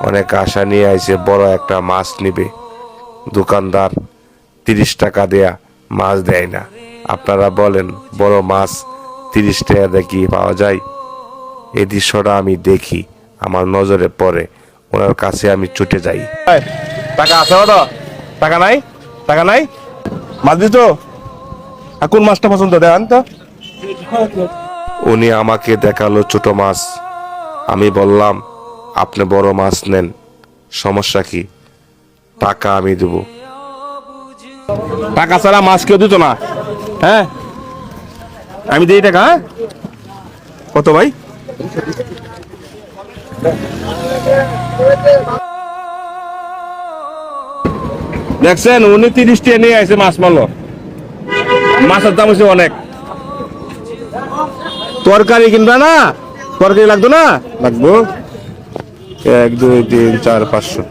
অনেক আশা নিয়ে আইছে বড় একটা মাছ নিবে। দোকানদার 30 টাকা দেয়া মাছ দেয় না। আপনারা বলেন বড় মাছ 30 টাকা দিয়ে কি পাওয়া যায়? এই দৃশ্যটা আমি দেখি, আমার নজরে পড়ে, ওনার কাছে আমি ছুটে যাই। টাকা আছে তো? টাকা নাই? টাকা নাই? মাছ দিত? কোন মাছটা পছন্দ দেন তো? উনি আমাকে দেখালো ছোট মাছ। আমি বললাম, আপনি বড় মাছ নেন, সমস্যা কি? টাকা আমি দেব। টাকা ছাড়া মাছ কেউ দিত না। হ্যাঁ, আমি দিই টাকা। হ্যাঁ? কত ভাই? দেখছেন উনি 30 টাকা নিয়ে আসে মাছ মারলো। মাছের দাম হচ্ছে অনেক। তরকারি কিনবে না? তরকারি লাগতো না? লাগবো 1 2 3 4 500।